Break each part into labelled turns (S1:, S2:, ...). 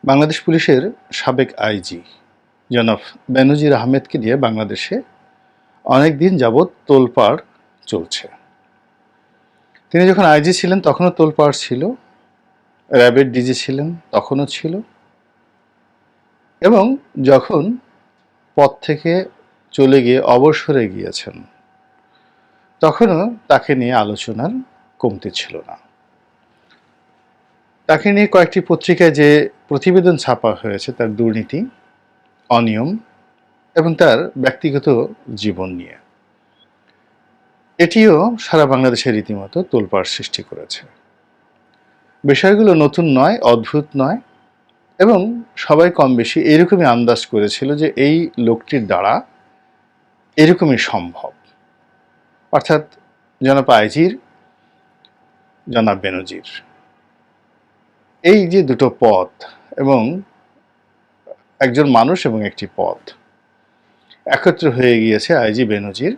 S1: বাংলাদেশ পুলিশের সাবেক আইজি জনাব বেনজির আহমেদকে নিয়ে বাংলাদেশে অনেক দিন যাবৎ তোলপাড় চলছে। তিনি যখন আইজি ছিলেন তখনও তোলপাড় ছিল, র্যাবের ডিজি ছিলেন তখনও ছিল, এবং যখন পদ থেকে চলে গিয়ে অবসরে গিয়েছেন তখনও তাকে নিয়ে আলোচনার কমতি ছিল না। তাকে নিয়ে কয়েকটি পত্রিকায় যে প্রতিবেদন ছাপা হয়েছে তার দুর্নীতি, অনিয়ম এবং তার ব্যক্তিগত জীবন নিয়ে, এটিও সারা বাংলাদেশের রীতিমতো তোলপাড় সৃষ্টি করেছে। বিষয়গুলো নতুন নয়, অদ্ভুত নয়, এবং সবাই কম বেশি এরকমই আন্দাজ করেছিল যে এই লোকটির দ্বারা এরকমই সম্ভব, অর্থাৎ জনাব আইজির, জনাব বেনজির, এই যে দুটো পদ এবং একজন মানুষ এবং একটি পদ একত্র হয়ে গিয়েছে আইজি বেনজির,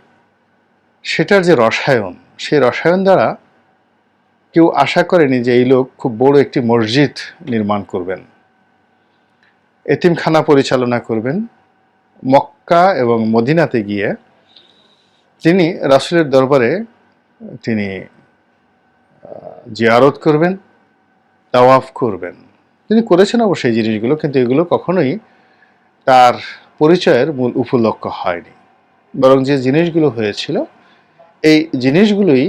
S1: সেটার যে রসায়ন, সেই রসায়ন দ্বারা কেউ আশা করেনি যে এই লোক খুব বড় একটি মসজিদ নির্মাণ করবেন, এতিমখানা পরিচালনা করবেন, মক্কা এবং মদিনাতে গিয়ে তিনি রাসূলের দরবারে তিনি জিয়ারত করবেন, তাওয়াফ করবেন। তিনি করেছেন অবশ্যই এই জিনিসগুলো, কিন্তু এগুলো কখনোই তার পরিচয়ের মূল উপলক্ষ্য হয়নি। বরং যে জিনিসগুলো হয়েছিল এই জিনিসগুলোই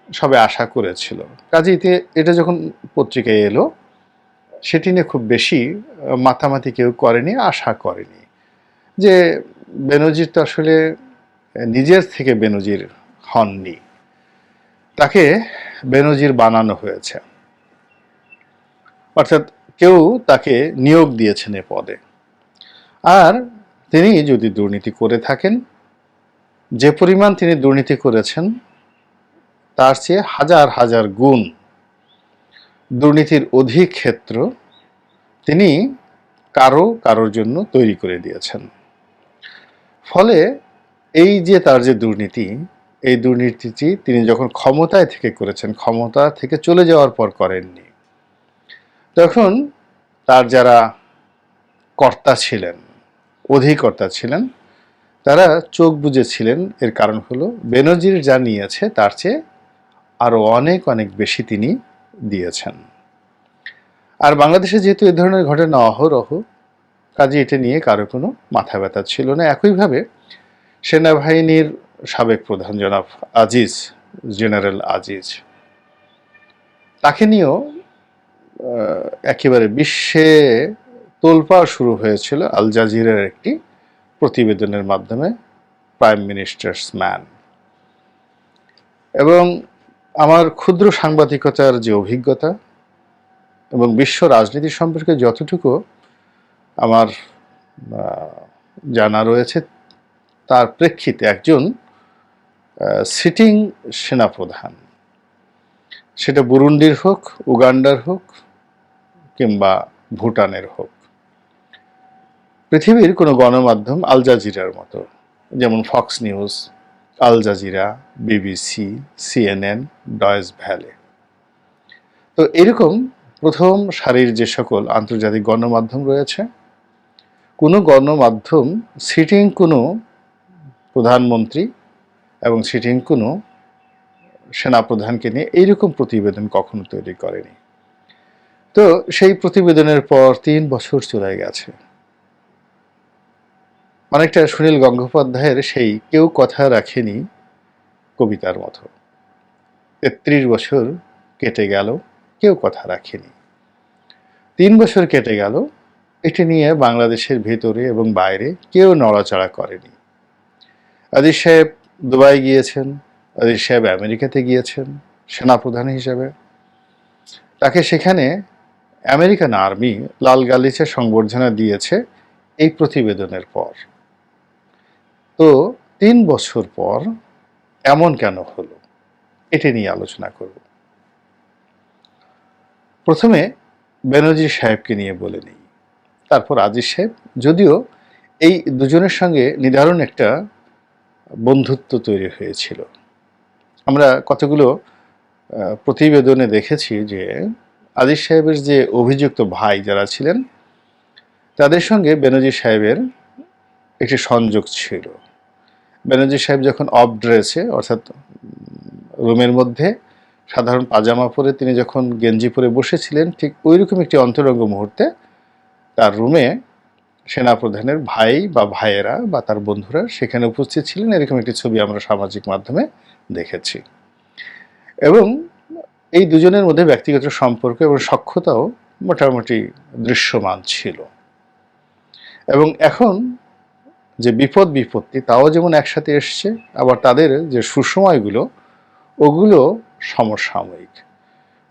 S1: সবে আশা করেছিল। কাজেই এটা যখন পত্রিকায় এলো সেটি নিয়ে খুব বেশি মাতামাতি কেউ করেনি, আশা করেনি যে বেনজির তো আসলে নিজের থেকে বেনজির হননি, তাকে বেনজির বানানো হয়েছে, অর্থাৎ কেউ তাকে নিয়োগ দিয়েছেন এ পদে। আর তিনি যদি দুর্নীতি করে থাকেন, যে পরিমাণ তিনি দুর্নীতি করেছেন তার চেয়ে হাজার হাজার গুণ দুর্নীতির অধিক ক্ষেত্র তিনি কারোর জন্য তৈরি করে দিয়েছেন। ফলে এই যে তার যে দুর্নীতি, এই দুর্নীতিটি তিনি যখন ক্ষমতায় থেকে করেছেন, ক্ষমতা থেকে চলে যাওয়ার পর করেননি। তখন তার যারা কর্তা ছিলেন, অধিকর্তা ছিলেন, তারা চোখ বুজেছিলেন। এর কারণ হলো বেনজির যা নিয়েছে তার চেয়ে আরও অনেক অনেক বেশি তিনি দিয়েছেন। আর বাংলাদেশে যেহেতু এ ধরনের ঘটনা অহরহ, কাজে এটা নিয়ে কারো কোনো মাথা ব্যথা ছিল না। একইভাবে সেনাবাহিনীর সাবেক প্রধান জনাব আজিজ, জেনারেল আজিজ, তাকে নিয়েও একেবারে বিশ্বে তোলপাড় শুরু হয়েছিল আল জাজিরার একটি প্রতিবেদনের মাধ্যমে, প্রাইম মিনিস্টার্স ম্যান। এবং আমার ক্ষুদ্র সাংবাদিকতার যে অভিজ্ঞতা এবং বিশ্ব রাজনীতি সম্পর্কে যতটুকু আমার জানা রয়েছে, তার প্রেক্ষিতে একজন সিটিং সেনাপ্রধান, সেটা বুরুন্ডির হোক, উগান্ডার হোক কিংবা ভুটানের হোক, পৃথিবীর কোনো গণমাধ্যম আল জাজিরার মতো, যেমন Fox News, Al Jazeera, BBC, CNN, Deutsche Welle, তো এরকম প্রথম সারির যে সকল আন্তর্জাতিক গণমাধ্যম রয়েছে, কোনো গণমাধ্যম সিটিং কোনো প্রধানমন্ত্রী এবং সিটিং কোনো সেনাপ্রধানকে নিয়ে এইরকম প্রতিবেদন কখনো তৈরি করেনি। তো সেই প্রতিবেদনের পর 3 বছর চলে গেছে। অনেকটা সুনীল গঙ্গোপাধ্যায়ের সেই কেউ কথা রাখেনি কবিতার মতো। 33 বছর কেটে গেল, কেউ কথা রাখেনি। 3 বছর কেটে গেল, এটি নিয়ে বাংলাদেশের ভেতরে এবং বাইরে কেউ নড়াচড়া করেনি। আজিজ সাহেব দুবাই গিয়েছেন, আজিজ সাহেব আমেরিকাতে গিয়েছেন সেনাপ্রধান হিসেবে। তাকে সেখানে আমেরিকান আর্মি লাল গালিচা সংবর্ধনা দিয়েছে এই প্রতিবেদনের পর। তো 3 বছর পর এমন কেন হলো, এটি নিয়ে আলোচনা করব। প্রথমে বেনজির সাহেবকে নিয়ে বলে নিই, তারপর আজিজ সাহেব। যদিও এই দুজনের সঙ্গে নিদারুণ একটা বন্ধুত্ব তৈরি হয়েছিল। আমরা কতগুলো প্রতিবেদনে দেখেছি যে আজিজ সাহেবের যে অভিযুক্ত ভাই যারা ছিলেন, তাদের সঙ্গে বেনজির সাহেবের একটি সংযোগ ছিল। বেনজির সাহেব যখন অফ ড্রেসে, অর্থাৎ রুমের মধ্যে সাধারণ পাজামা পরে তিনি যখন গেঞ্জি পরে বসেছিলেন, ঠিক ওইরকম একটি অন্তরঙ্গ মুহূর্তে তার রুমে সেনাপ্রধানের ভাই বা ভাইয়েরা বা তার বন্ধুরা সেখানে উপস্থিত ছিলেন। এরকম একটি ছবি আমরা সামাজিক মাধ্যমে দেখেছি। এবং এই দুজনের মধ্যে ব্যক্তিগত সম্পর্ক এবং সখ্যতাও মোটামুটি দৃশ্যমান ছিল। এবং এখন যে বিপদ বিপত্তি তাও যেমন একসাথে এসছে, আবার তাদের যে সুসময়গুলো ওগুলো সমসাময়িক।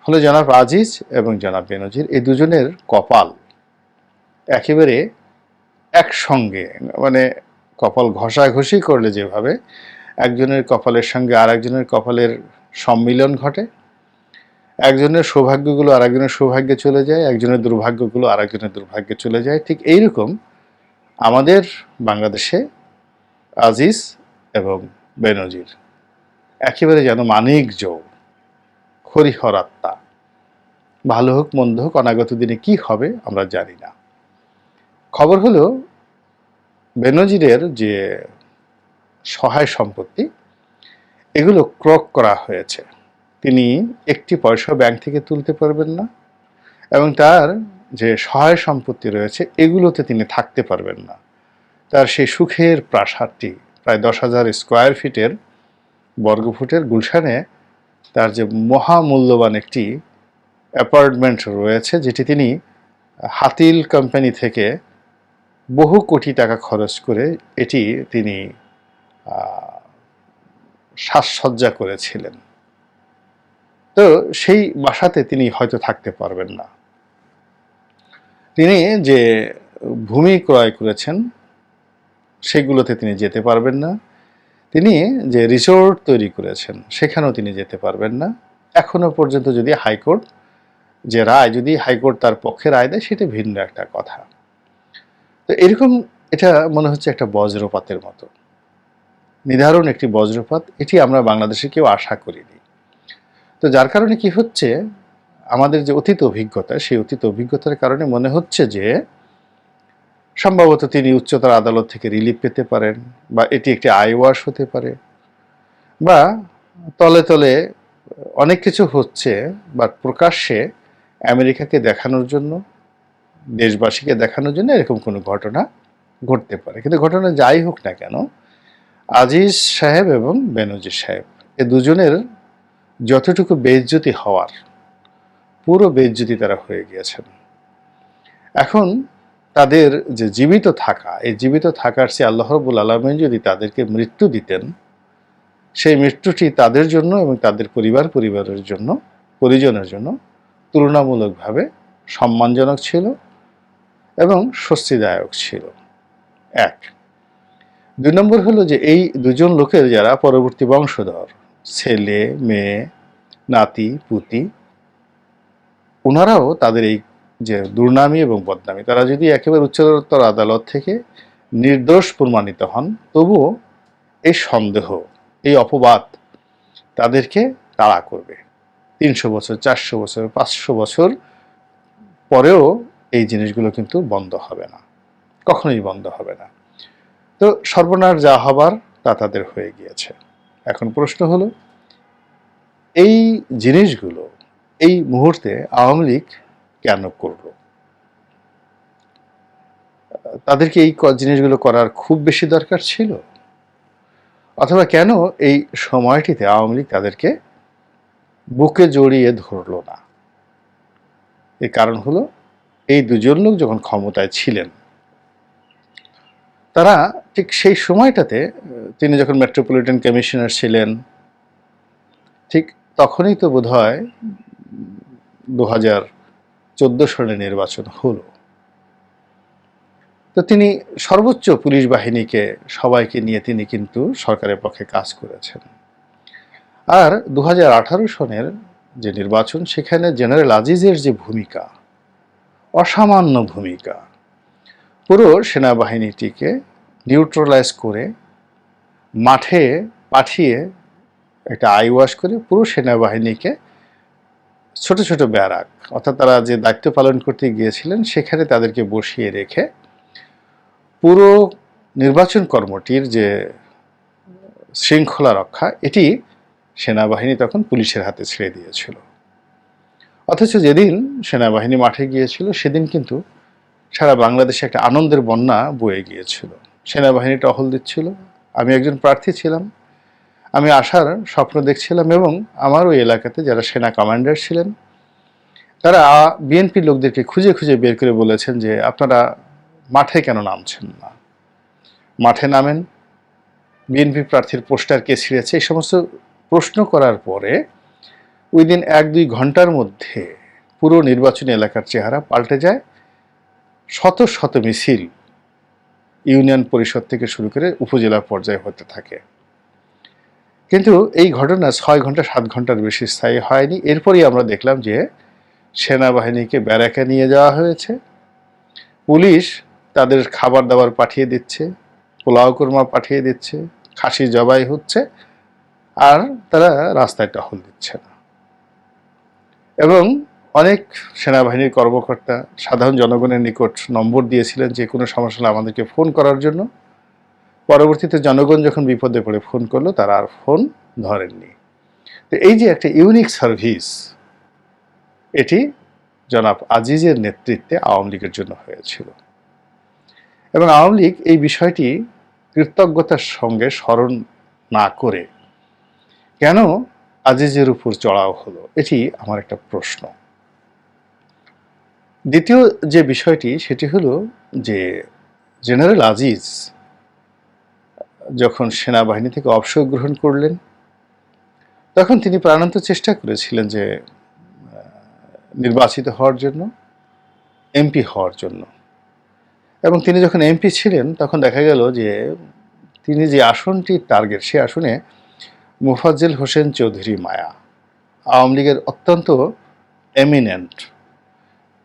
S1: ফলে জনাব আজিজ এবং জনাব বেনজির এই দুজনের কপাল একেবারে একসঙ্গে, মানে কপাল ঘষাঘষি করলে যেভাবে একজনের কপালের সঙ্গে আর একজনের কপালের সম্মিলন ঘটে, একজনের সৌভাগ্যগুলো আর একজনের সৌভাগ্যে চলে যায়, একজনের দুর্ভাগ্যগুলো আর একজনের দুর্ভাগ্যে চলে যায়, ঠিক এইরকম আমাদের বাংলাদেশে আজিজ এবং বেনজির একেবারে যেন মানিক জৌ, হরিহর আত্মা। ভালো হোক মন্দ হোক, অনাগত দিনে কি হবে আমরা জানি না। খবর হলো বেনজিরের যে সহায় সম্পত্তি এগুলো ক্রয় করা হয়েছে। তিনি একটি পয়সা ব্যাংক থেকে তুলতে পারবেন না, এবং তার যে সহায় সম্পত্তি রয়েছে এগুলোতে তিনি থাকতে পারবেন না। তার সেই সুখের প্রাসাদটি প্রায় 10,000 স্কোয়ার ফিটের বর্গফুটের গুলশানে তার যে মহামূল্যবান একটি অ্যাপার্টমেন্ট রয়েছে, যেটি তিনি হাতিল কোম্পানি থেকে বহু কোটি টাকা খরচ করে এটি তিনি সাজসজ্জা করেছিলেন। তো সেই বাসাতে তিনি হয়তো থাকতে পারবেন না। তিনি যে ভূমি ক্রয় করেছেন সেগুলোতে তিনি যেতে পারবেন না। তিনি যে রিসোর্ট তৈরি করেছেন সেখানেও তিনি যেতে পারবেন না। এখনো পর্যন্ত যদি হাইকোর্ট যে রায়, যদি হাইকোর্ট তার পক্ষে রায় দেয় সেটা ভিন্ন একটা কথা। তো এরকম এটা মনে হচ্ছে একটা বজ্রপাতের মতো, নিদারুণ একটি বজ্রপাত। এটি আমরা বাংলাদেশে কেউ আশা করিনি। তো যার কারণে কি হচ্ছে, আমাদের যে অতীত অভিজ্ঞতা, সেই অতীত অভিজ্ঞতার কারণে মনে হচ্ছে যে সম্ভবত তিনি উচ্চতর আদালত থেকে রিলিফ পেতে পারেন, বা এটি একটি আইওয়াশ হতে পারে, বা তলে তলে অনেক কিছু হচ্ছে, বা প্রকাশ্যে আমেরিকাকে দেখানোর জন্য, দেশবাসীকে দেখানোর জন্য এরকম কোনো ঘটনা ঘটতে পারে। কিন্তু ঘটনা যাই হোক না কেন, আজিজ সাহেব এবং বেনজির সাহেব এ দুজনের যতটুকু বেইজ্জতি হওয়ার, পুরো বেইজ্জতি তারা হয়ে গিয়েছেন। এখন তাদের যে জীবিত থাকা, এই জীবিত থাকার চেয়ে আল্লাহ রাব্বুল আলামিন যদি তাদেরকে মৃত্যু দিতেন, সেই মৃত্যুটি তাদের জন্য এবং তাদের পরিবারের জন্য, পরিজনের জন্য তুলনামূলকভাবে সম্মানজনক ছিল এবং স্বস্তিদায়ক ছিল। এক। 2 নম্বর হলো যে এই দুজন লোকের যারা পরবর্তী বংশধর, ছেলে মেয়ে নাতি পুতি, ওনারাও তাদের এই যে দুর্নামি এবং বদনামি, তারা যদি একেবারে উচ্চতর আদালত থেকে নির্দোষ প্রমাণিত হন, তবুও এই সন্দেহ, এই অপবাদ তাদেরকে তাড়া করবে। 300 বছর, 400 বছর, 500 বছর পরেও এই জিনিসগুলো কিন্তু বন্ধ হবে না, কখনোই বন্ধ হবে না। তো সর্বনাশ যা হবার তা তাদের হয়ে গিয়েছে। এখন প্রশ্ন হলো, এই জিনিসগুলো এই মুহূর্তে আওয়ামী লীগ কেন করল? তাদেরকে এই জিনিসগুলো করার খুব বেশি দরকার ছিল? অথবা কেন এই সময়টিতে আওয়ামী লীগ তাদেরকে বুকে জড়িয়ে ধরল না? এর কারণ হলো, এই দুজন লোক যখন ক্ষমতায় ছিলেন, তারা ঠিক সেই সময়টাতে, তিনি যখন মেট্রোপলিটন কমিশনার ছিলেন, ঠিক তখনই তো বোধহয় 2014 সালে নির্বাচন হলো। তো তিনি সর্বোচ্চ পুলিশ বাহিনীকে সবাইকে নিয়ে তিনি কিন্তু সরকারের পক্ষে কাজ করেছেন। আর 2018 সনের যে নির্বাচন, সেখানে জেনারেল আজিজের যে ভূমিকা, অসামান্য ভূমিকা, পুরো সেনাবাহিনীটিকে নিউট্রালাইজ করে মাঠে পাঠিয়ে একটা আইওয়াশ করে পুরো সেনাবাহিনীকে ছোট ছোট ব্যারাক, অর্থাৎ তারা যে দায়িত্ব পালন করতে গিয়েছিলেন সেখানে তাদেরকে বসিয়ে রেখে পুরো নির্বাচন কর্মটির যে শৃঙ্খলা রক্ষা, এটি সেনাবাহিনী তখন পুলিশের হাতে ছেড়ে দিয়েছিল। অথচ যেদিন সেনাবাহিনী মাঠে গিয়েছিল সেদিন কিন্তু সারা বাংলাদেশে একটা আনন্দের বন্যা বয়ে গিয়েছিল। সেনাবাহিনী টহল দিচ্ছিল, আমি একজন প্রার্থী ছিলাম, আমি আসার স্বপ্ন দেখছিলাম, এবং আমার ওই এলাকাতে যারা সেনা কমান্ডার ছিলেন তারা বিএনপি লোকদেরকে খুঁজে খুঁজে বের করে বলেছেন যে আপনারা মাঠে কেন নামছেন না, মাঠে নামেন, বিএনপি প্রার্থীর পোস্টার কে ছিঁড়েছে, এই সমস্ত প্রশ্ন করার পরে ওই দিন 1-2 ঘন্টার মধ্যে পুরো নির্বাচনী এলাকার চেহারা পাল্টে যায়। শত শত মিছিল ইউনিয়ন পরিষদ থেকে শুরু করে উপজেলা পর্যায়ে হতে থাকে। কিন্তু এই ঘটনা 6 ঘন্টা 7 ঘন্টার বেশি স্থায়ী হয়নি। এরপরই আমরা দেখলাম যে সেনাবাহিনীকে ব্যারাকে নিয়ে যাওয়া হয়েছে, পুলিশ তাদের খাবার দাবার পাঠিয়ে দিচ্ছে, পোলাও কোরমা পাঠিয়ে দিচ্ছে, খাসি জবাই হচ্ছে, আর তারা রাস্তায় টহল দিচ্ছে না। এবং অনেক সেনাবাহিনীর কর্মকর্তা সাধারণ জনগণের নিকট নম্বর দিয়েছিলেন যে কোনো সমস্যা হলে আমাদেরকে ফোন করার জন্য। পরবর্তীতে জনগণ যখন বিপদে পড়ে ফোন করলো তারা আর ফোন ধরেননি। তো এই যে একটা ইউনিক সার্ভিস, এটি জনাব আজিজের নেতৃত্বে আওয়ামী লীগের জন্য হয়েছিল, এবং আওয়ামী লীগ এই বিষয়টি কৃতজ্ঞতার সঙ্গে স্মরণ না করে কেন আজিজের উপর চড়াও হলো, এটি আমার একটা প্রশ্ন। দ্বিতীয় যে বিষয়টি সেটি হলো যে জেনারেল আজিজ যখন সেনাবাহিনী থেকে অবসর গ্রহণ করলেন তখন তিনি প্রাণান্ত চেষ্টা করেছিলেন যে নির্বাচিত হওয়ার জন্য, এমপি হওয়ার জন্য। এবং তিনি যখন এমপি ছিলেন তখন দেখা গেল যে তিনি যে আসনটির টার্গেট, সে আসনে মোফাজ্জেল হোসেন চৌধুরী মায়া, আওয়ামী লীগের অত্যন্ত এমিনেন্ট,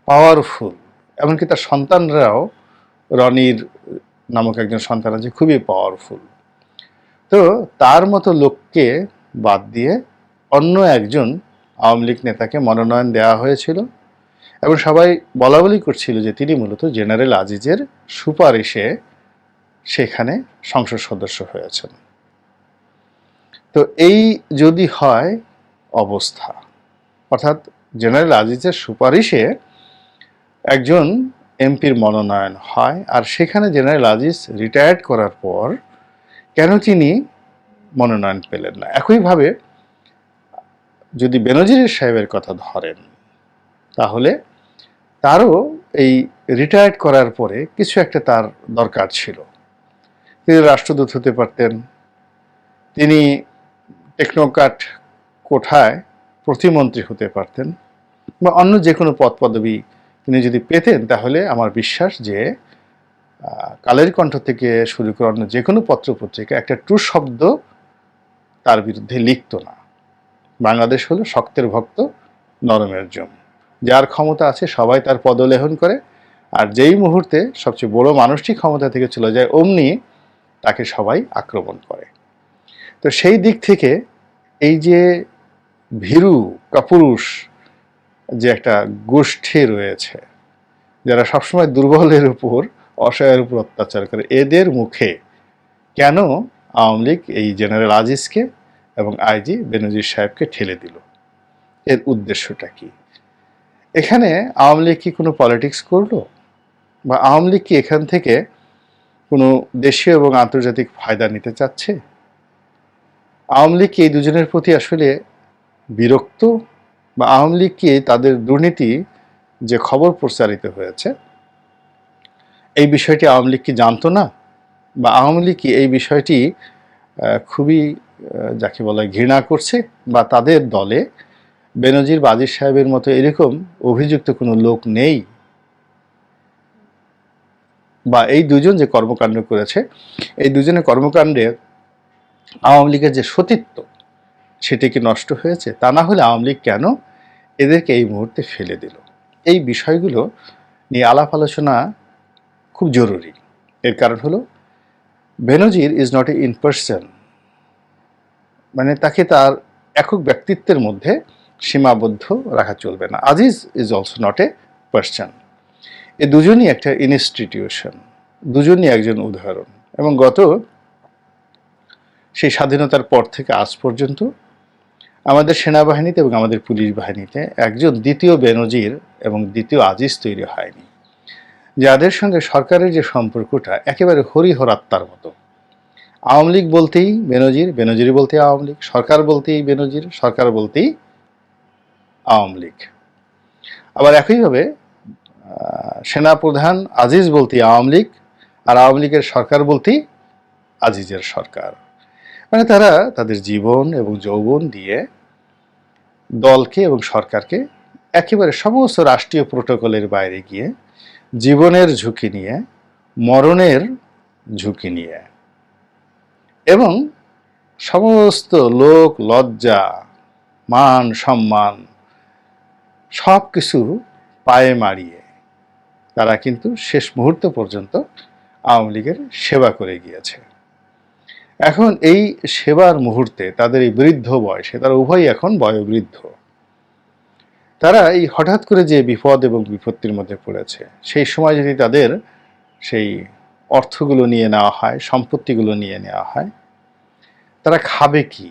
S1: পাওয়ারফুল, এমনকি তার সন্তানরাও, রনির নামক একজন সন্তান আছে, খুবই পাওয়ারফুল। তো তার মতো লোককে বাদ দিয়ে অন্য একজন আওয়ামী লীগ নেতাকে মনোনয়ন দেওয়া হয়েছিল, এবং সবাই বলা বলি করছিল যে তিনি মূলত জেনারেল আজিজের সুপারিশে সেখানে সংসদ সদস্য হয়েছেন। তো এই যদি হয় অবস্থা, অর্থাৎ জেনারেল আজিজের সুপারিশে একজন এমপির মনোনয়ন হয়, আর সেখানে জেনারেল আজিজ রিটায়ার্ড করার পর কেন তিনি মনোনয়ন পেলেন না? একইভাবে যদি বেনজির সাহেবের কথা ধরেন তাহলে তারও এই রিটায়ার্ড করার পরে কিছু একটা তার দরকার ছিল। তিনি রাষ্ট্রদূত হতে পারতেন, তিনি টেকনোক্র্যাট কোঠায় প্রতিমন্ত্রী হতে পারতেন, বা অন্য যে কোনো পদ পদবি তিনি যদি পেতেন তাহলে আমার বিশ্বাস যে কালের কণ্ঠ থেকে শুরু করে অন্য যে কোনো পত্রপত্রিকা একটা ট্রু শব্দ তার বিরুদ্ধে লিখত না। বাংলাদেশ হলো শক্তের ভক্ত, নরমের জম, যার ক্ষমতা আছে সবাই তার পদলেহন করে, আর যেই মুহূর্তে সবচেয়ে বড় মানুষটি ক্ষমতা থেকে চলে যায় অমনি তাকে সবাই আক্রমণ করে। তো সেই দিক থেকে এই যে ভীরু কাপুরুষ যে একটা গোষ্ঠী রয়েছে যারা সবসময় দুর্বলের উপর, অসহায়ের উপর অত্যাচার করে, এদের মুখে কেন আওয়ামী লীগ এই জেনারেল আজিজকে এবং আইজি বেনজির সাহেবকে ঠেলে দিল? এর উদ্দেশ্যটা কি? এখানে আওয়ামী লীগ কি কোনো পলিটিক্স করলো, বা আওয়ামী লীগ কি এখান থেকে কোনো দেশীয় এবং আন্তর্জাতিক ফায়দা নিতে চাচ্ছে? আওয়ামী লীগ কি এই দুজনের প্রতি আসলে বিরক্ত, বা আওয়ামী লীগ কি তাদের দুর্নীতি যে খবর প্রচারিত হয়েছে এই বিষয়টি আওয়ামী লীগ কি জানতো না, বা আওয়ামী লীগ কি এই বিষয়টি খুবই যাকে বলা ঘৃণা করছে, বা তাদের দলে বেনজির বা আজিজ সাহেবের মতো এরকম অভিযুক্ত কোনো লোক নেই, বা এই দুজন যে কর্মকাণ্ড করেছে এই দুজনের কর্মকাণ্ডে আওয়ামী লীগের যে সতীত্ব সেটি কি নষ্ট হয়েছে? তা না হলে আওয়ামী লীগ কেন এদেরকে এই মুহূর্তে ফেলে দিল? এই বিষয়গুলো নিয়ে আলাপ আলোচনা খুব জরুরি। এর কারণ হলো Benazir is not a in person, মানে তাকে তার একক ব্যক্তিত্বের মধ্যে সীমাবদ্ধ রাখা চলবে না। Aziz is also not a person. এই দুজনই একটা ইনস্টিটিউশন, দুজনই একজন উদাহরণ। এবং গত সেই স্বাধীনতার পর থেকে আজ পর্যন্ত আমাদের সেনাবাহিনীতে এবং আমাদের পুলিশ বাহিনীতে একজন দ্বিতীয় বেনজির এবং দ্বিতীয় আজিজ তৈরি হয়নি, যাদের সঙ্গে সরকারের যে সম্পর্কটা একেবারে হরিহরাত্মার মতো। আওয়ামী লীগ বলতেই বেনজির, বেনজির বলতেই আওয়ামী লীগ, সরকার বলতেই বেনজির, সরকার বলতেই আওয়ামী লীগ। আবার একইভাবে সেনাপ্রধান আজিজ বলতেই আওয়ামী লীগ, আর আওয়ামী লীগের সরকার বলতেই আজিজের সরকার। মানে তারা তাদের জীবন এবং যৌবন দিয়ে দলকে এবং সরকারকে একেবারে সমস্ত রাষ্ট্রীয় প্রোটোকলের বাইরে গিয়ে জীবনের ঝুঁকি নিয়ে, মরণের ঝুঁকি নিয়ে এবং সমস্ত লোক লজ্জা, মান সম্মান সব কিছু পায়ে মারিয়ে তারা কিন্তু শেষ মুহূর্ত পর্যন্ত আওয়ামী লীগের সেবা করে গিয়েছে। এখন এই সেবার মুহূর্তে তাদের এই বৃদ্ধ বয়সে, তারা উভয়ই এখন বয়োবৃদ্ধ, তারা এই হঠাৎ করে যে বিপদ এবং বিপত্তির মধ্যে পড়েছে, সেই সময় যদি তাদের সেই অর্থগুলো নিয়ে নেওয়া হয়, সম্পত্তিগুলো নিয়ে নেওয়া হয়, তারা খাবে কি?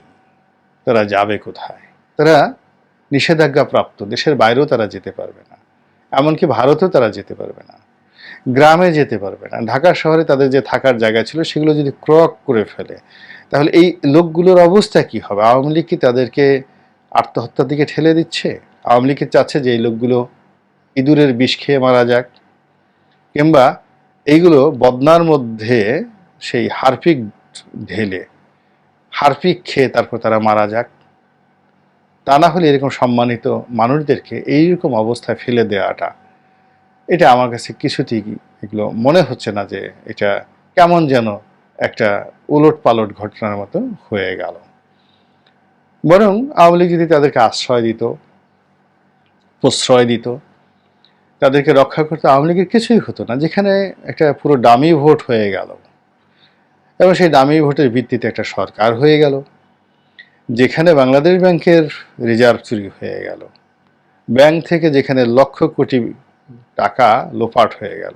S1: তারা যাবে কোথায়? তারা নিষেধাজ্ঞা প্রাপ্ত, দেশের বাইরেও তারা যেতে পারবে না, এমনকি ভারতেও তারা যেতে পারবে না, গ্রামে যেতে পারবে না। ঢাকা শহরে তাদের যে থাকার জায়গা ছিল সেগুলো যদি ক্রক করে ফেলে, তাহলে এই লোকগুলোর অবস্থা কি হবে? আওয়ামী লীগ কি তাদেরকে আত্মহত্যার দিকে ঠেলে দিচ্ছে? আওয়ামী লীগ চাচ্ছে যে এই লোকগুলো ইঁদুরের বিষ খেয়ে মারা যাক, কিংবা এইগুলো বদনার মধ্যে সেই হারপিক ঢেলে হারপিক খেয়ে তারপর তারা মারা যাক। তা না হলে এরকম সম্মানিত মানুষদেরকে এইরকম অবস্থায় ফেলে দেওয়াটা, এটা আমার কাছে কিছুতেই এগুলো মনে হচ্ছে না যে এটা কেমন যেন একটা উলট পালট ঘটনার মতো হয়ে গেল। বরং আওয়ামী লীগ যদি তাদেরকে আশ্রয় দিত, প্রশ্রয় দিত, তাদেরকে রক্ষা করতে, আওয়ামী লীগের কিছুই হতো না। যেখানে একটা পুরো ডামি ভোট হয়ে গেল এবং সেই ডামি ভোটের ভিত্তিতে একটা সরকার হয়ে গেল, যেখানে বাংলাদেশ ব্যাংকের রিজার্ভ চুরি হয়ে গেল, ব্যাংক থেকে যেখানে লক্ষ কোটি টাকা লোপাট হয়ে গেল,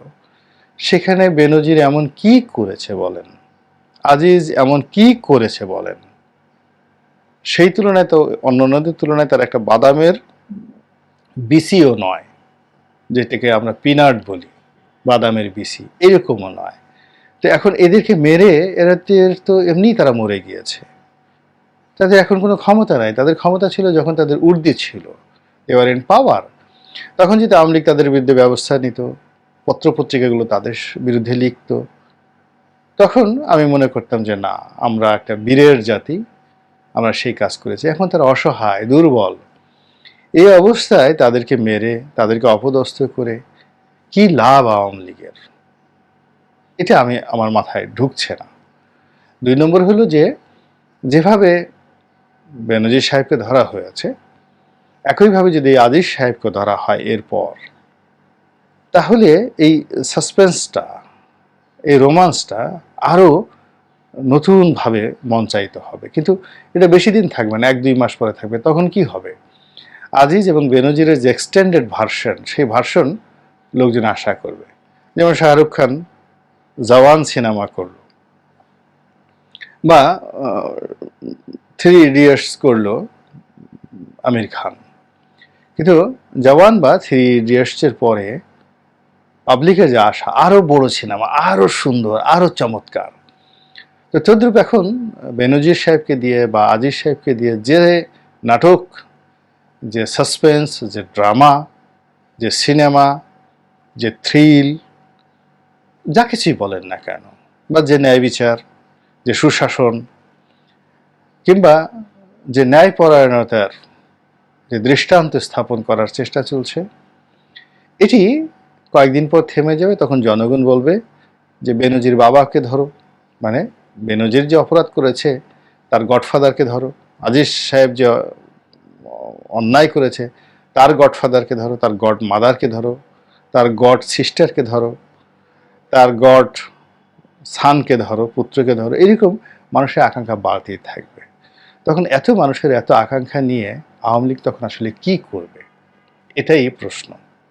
S1: সেখানে বেনজির এমন কি করেছে বলেন? আজিজ এমন কি করেছে বলেন? সেই তুলনায় তো অন্যান্যদের তুলনায় তার একটা বাদামের বিসিও নয়, যেটাকে আমরা পিনাট বলি, বাদামের বিসি, এরকমও নয়। তো এখন এদেরকে মেরে এদের তো এমনিই তারা মরে গিয়েছে, তাদের এখন কোনো ক্ষমতা নাই। তাদের ক্ষমতা ছিল যখন তাদের ঊর্ধ্বে ছিল, এবার ইন পাওয়ার। তখন যদি আওয়ামী লীগ তাদের বিরুদ্ধে ব্যবস্থা নিত, পত্রপত্রিকাগুলো তাদের বিরুদ্ধে লিখত, তখন আমি মনে করতাম যে না, আমরা একটা বীরের জাতি, আমরা সেই কাজ করেছি। এখন তারা অসহায়, দুর্বল, এই অবস্থায় তাদেরকে মেরে, তাদেরকে অপদস্থ করে কি লাভ আওয়ামী লীগের? এটা আমার মাথায় ঢুকছে না। 2 নম্বর হলো যে যেভাবে বেনজির সাহেবকে ধরা হয়েছে, একইভাবে যদি আজিজ সাহেবকে ধরা হয় এরপর, তাহলে এই সাসপেন্সটা, এই রোমান্সটা আরও নতুনভাবে মঞ্চায়িত হবে। কিন্তু এটা বেশি দিন থাকবে না, 1-2 মাস পরে থাকবে। তখন কি হবে? আজিজ এবং বেনজিরের যে এক্সটেন্ডেড ভার্সন, সেই ভার্সন লোকজন আশা করবে। যেমন শাহরুখ খান জওয়ান সিনেমা করল, বা 3 ইডিয়টস করলো আমির খান, কিন্তু জওয়ান বা 3 ইডিয়টসের পরে পাবলিকের যে আশা, আরও বড় সিনেমা, আরও সুন্দর, আরও চমৎকার। তো তদ্রূপ এখন বেনজির সাহেবকে দিয়ে বা আজিজ সাহেবকে দিয়ে যে নাটক, যে সাসপেন্স, যে ড্রামা, যে সিনেমা, যে থ্রিল, যা কিছুই বলেন না কেন, বা যে ন্যায় বিচার, যে সুশাসন, কিংবা যে ন্যায়পরায়ণতার যে দৃষ্টান্ত স্থাপন করার চেষ্টা চলছে, এটি কয়েকদিন পর থেমে যাবে। তখন জনগণ বলবে যে বেনজির বাবাকে ধরো, মানে বেনজির যে অপরাধ করেছে তার গডফাদারকে ধরো, আজিজ সাহেব যে অন্যায় করেছে তার গডফাদারকে ধরো, তার গড মাদারকে ধরো, তার গড সিস্টারকে ধরো, তার গড সানকে ধরো, পুত্রকে ধরো। এরকম মানুষের আকাঙ্ক্ষা বাড়তেই থাকবে। তখন এত মানুষের এত আকাঙ্ক্ষা নিয়ে আওয়ামী লীগ তখন আসলে কি করবে, এটাই প্রশ্ন।